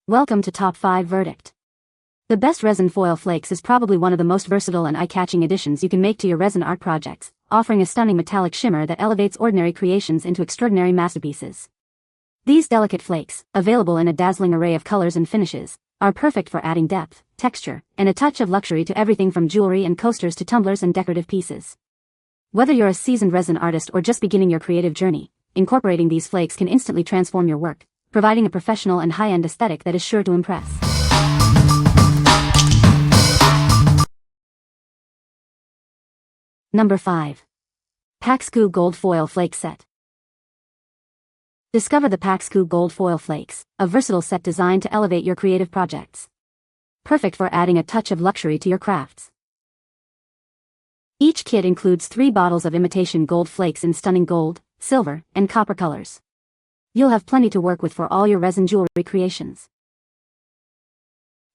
Welcome to Top 5 Verdict. The best Resin Foil Flakes is probably one of the most versatile and eye-catching additions you can make to your resin art projects, offering a stunning metallic shimmer that elevates ordinary creations into extraordinary masterpieces. These delicate flakes, available in a dazzling array of colors and finishes, are perfect for adding depth, texture, and a touch of luxury to everything from jewelry and coasters to tumblers and decorative pieces. Whether you're a seasoned resin artist or just beginning your creative journey, incorporating these flakes can instantly transform your work, providing a professional and high-end aesthetic that is sure to impress. Number 5. Paxcoo Gold Foil Flake Set. Discover the Paxcoo Gold Foil Flakes, a versatile set designed to elevate your creative projects. Perfect for adding a touch of luxury to your crafts. Each kit includes 3 bottles of imitation gold flakes in stunning gold, silver, and copper colors. You'll have plenty to work with for all your resin jewelry creations.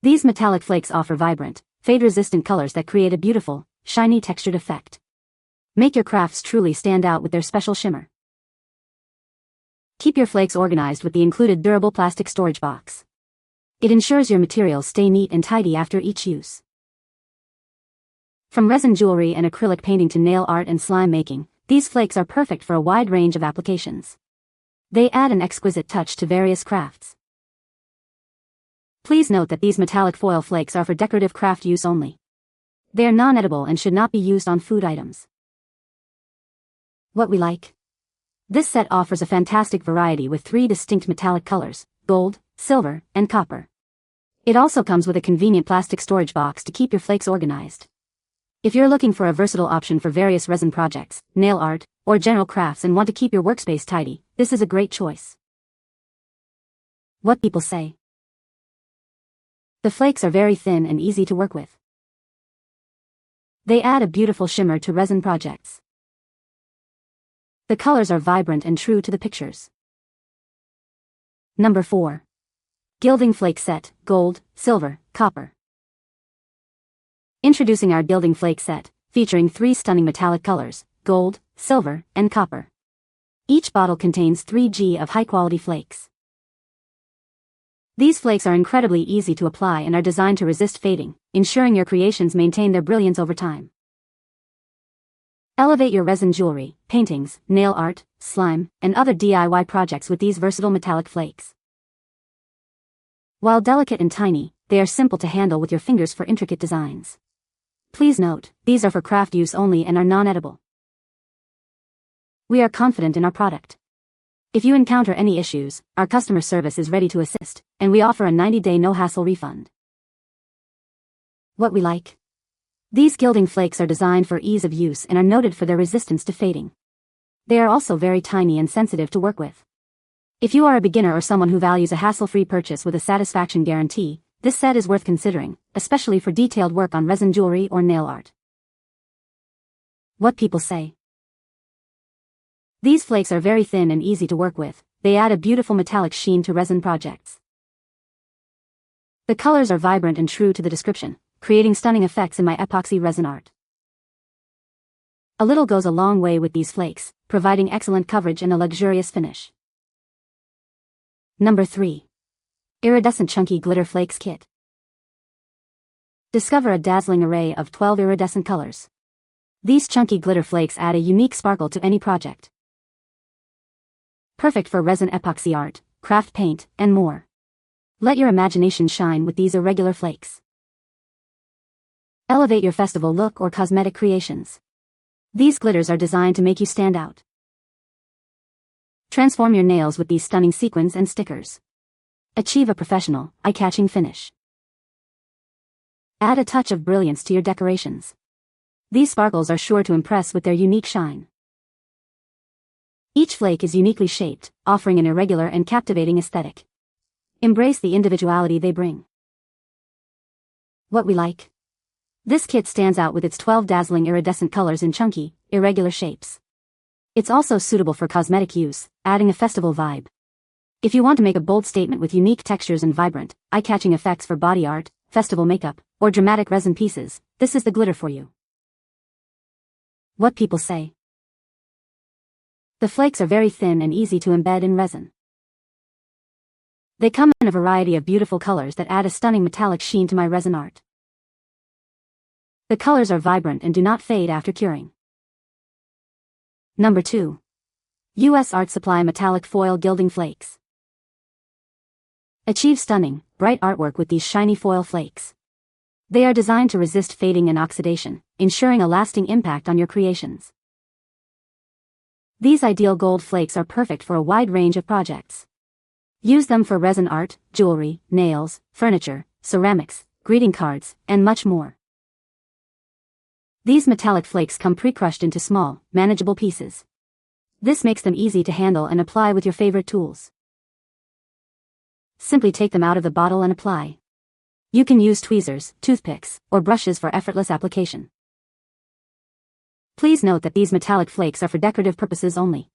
These metallic flakes offer vibrant, fade-resistant colors that create a beautiful, shiny textured effect. Make your crafts truly stand out with their special shimmer. Keep your flakes organized with the included durable plastic storage box. It ensures your materials stay neat and tidy after each use. From resin jewelry and acrylic painting to nail art and slime making, these flakes are perfect for a wide range of applications. They add an exquisite touch to various crafts. Please note that these metallic foil flakes are for decorative craft use only. They are non-edible and should not be used on food items. What we like? This set offers a fantastic variety with 3 distinct metallic colors: gold, silver, and copper. It also comes with a convenient plastic storage box to keep your flakes organized. If you're looking for a versatile option for various resin projects, nail art, or general crafts and want to keep your workspace tidy, this is a great choice. What people say? The flakes are very thin and easy to work with. They add a beautiful shimmer to resin projects. The colors are vibrant and true to the pictures. Number 4. Gilding Flake Set, Gold, Silver, Copper. Introducing our Gilding Flake Set, featuring 3 stunning metallic colors: gold, silver, and copper. Each bottle contains 3G of high-quality flakes. These flakes are incredibly easy to apply and are designed to resist fading, ensuring your creations maintain their brilliance over time. Elevate your resin jewelry, paintings, nail art, slime, and other DIY projects with these versatile metallic flakes. While delicate and tiny, they are simple to handle with your fingers for intricate designs. Please note, these are for craft use only and are non-edible. We are confident in our product. If you encounter any issues, our customer service is ready to assist, and we offer a 90-day no-hassle refund. What we like? These gilding flakes are designed for ease of use and are noted for their resistance to fading. They are also very tiny and sensitive to work with. If you are a beginner or someone who values a hassle-free purchase with a satisfaction guarantee, this set is worth considering, especially for detailed work on resin jewelry or nail art. What people say? These flakes are very thin and easy to work with. They add a beautiful metallic sheen to resin projects. The colors are vibrant and true to the description, creating stunning effects in my epoxy resin art. A little goes a long way with these flakes, providing excellent coverage and a luxurious finish. Number 3. Iridescent Chunky Glitter Flakes Kit. Discover a dazzling array of 12 iridescent colors. These chunky glitter flakes add a unique sparkle to any project. Perfect for resin epoxy art, craft paint, and more. Let your imagination shine with these irregular flakes. Elevate your festival look or cosmetic creations. These glitters are designed to make you stand out. Transform your nails with these stunning sequins and stickers. Achieve a professional, eye-catching finish. Add a touch of brilliance to your decorations. These sparkles are sure to impress with their unique shine. Each flake is uniquely shaped, offering an irregular and captivating aesthetic. Embrace the individuality they bring. What we like? This kit stands out with its 12 dazzling iridescent colors in chunky, irregular shapes. It's also suitable for cosmetic use, adding a festival vibe. If you want to make a bold statement with unique textures and vibrant, eye-catching effects for body art, festival makeup, or dramatic resin pieces, this is the glitter for you. What people say? The flakes are very thin and easy to embed in resin. They come in a variety of beautiful colors that add a stunning metallic sheen to my resin art. The colors are vibrant and do not fade after curing. Number 2. U.S. Art Supply Metallic Foil Gilding Flakes. Achieve stunning, bright artwork with these shiny foil flakes. They are designed to resist fading and oxidation, ensuring a lasting impact on your creations. These ideal gold flakes are perfect for a wide range of projects. Use them for resin art, jewelry, nails, furniture, ceramics, greeting cards, and much more. These metallic flakes come pre-crushed into small, manageable pieces. This makes them easy to handle and apply with your favorite tools. Simply take them out of the bottle and apply. You can use tweezers, toothpicks, or brushes for effortless application. Please note that these metallic flakes are for decorative purposes only.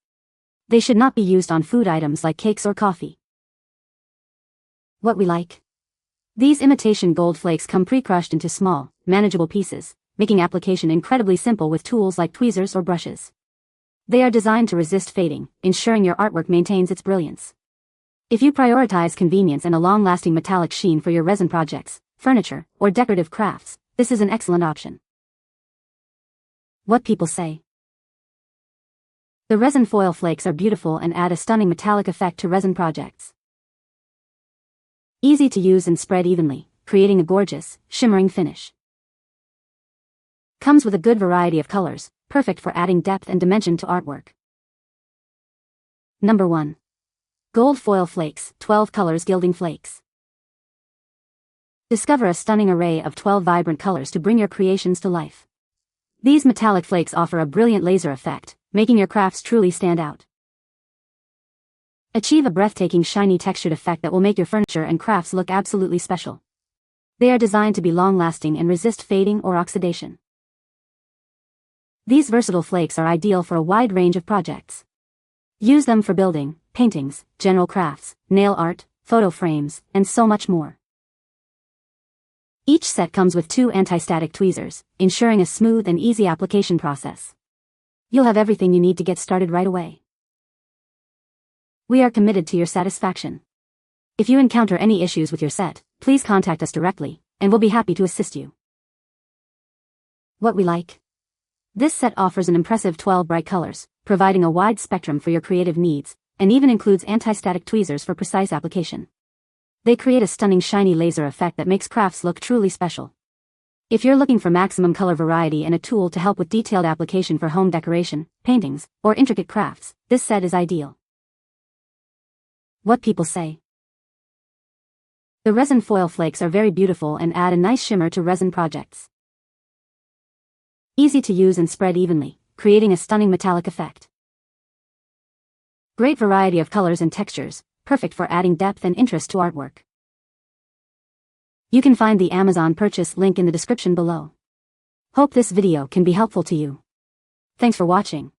They should not be used on food items like cakes or coffee. What we like. These imitation gold flakes come pre-crushed into small, manageable pieces, making application incredibly simple with tools like tweezers or brushes. They are designed to resist fading, ensuring your artwork maintains its brilliance. If you prioritize convenience and a long-lasting metallic sheen for your resin projects, furniture, or decorative crafts, this is an excellent option. What people say. The resin foil flakes are beautiful and add a stunning metallic effect to resin projects. Easy to use and spread evenly, creating a gorgeous, shimmering finish. Comes with a good variety of colors, perfect for adding depth and dimension to artwork. Number 1. Gold Foil Flakes, 12 Colors Gilding Flakes. Discover a stunning array of 12 vibrant colors to bring your creations to life. These metallic flakes offer a brilliant laser effect, making your crafts truly stand out. Achieve a breathtaking shiny textured effect that will make your furniture and crafts look absolutely special. They are designed to be long-lasting and resist fading or oxidation. These versatile flakes are ideal for a wide range of projects. Use them for building, paintings, general crafts, nail art, photo frames, and so much more. Each set comes with 2 anti-static tweezers, ensuring a smooth and easy application process. You'll have everything you need to get started right away. We are committed to your satisfaction. If you encounter any issues with your set, please contact us directly, and we'll be happy to assist you. What we like. This set offers an impressive 12 bright colors, providing a wide spectrum for your creative needs, and even includes anti-static tweezers for precise application. They create a stunning shiny laser effect that makes crafts look truly special. If you're looking for maximum color variety and a tool to help with detailed application for home decoration, paintings, or intricate crafts, this set is ideal. What people say. The resin foil flakes are very beautiful and add a nice shimmer to resin projects. Easy to use and spread evenly, creating a stunning metallic effect. Great variety of colors and textures, perfect for adding depth and interest to artwork. You can find the Amazon purchase link in the description below. Hope this video can be helpful to you. Thanks for watching.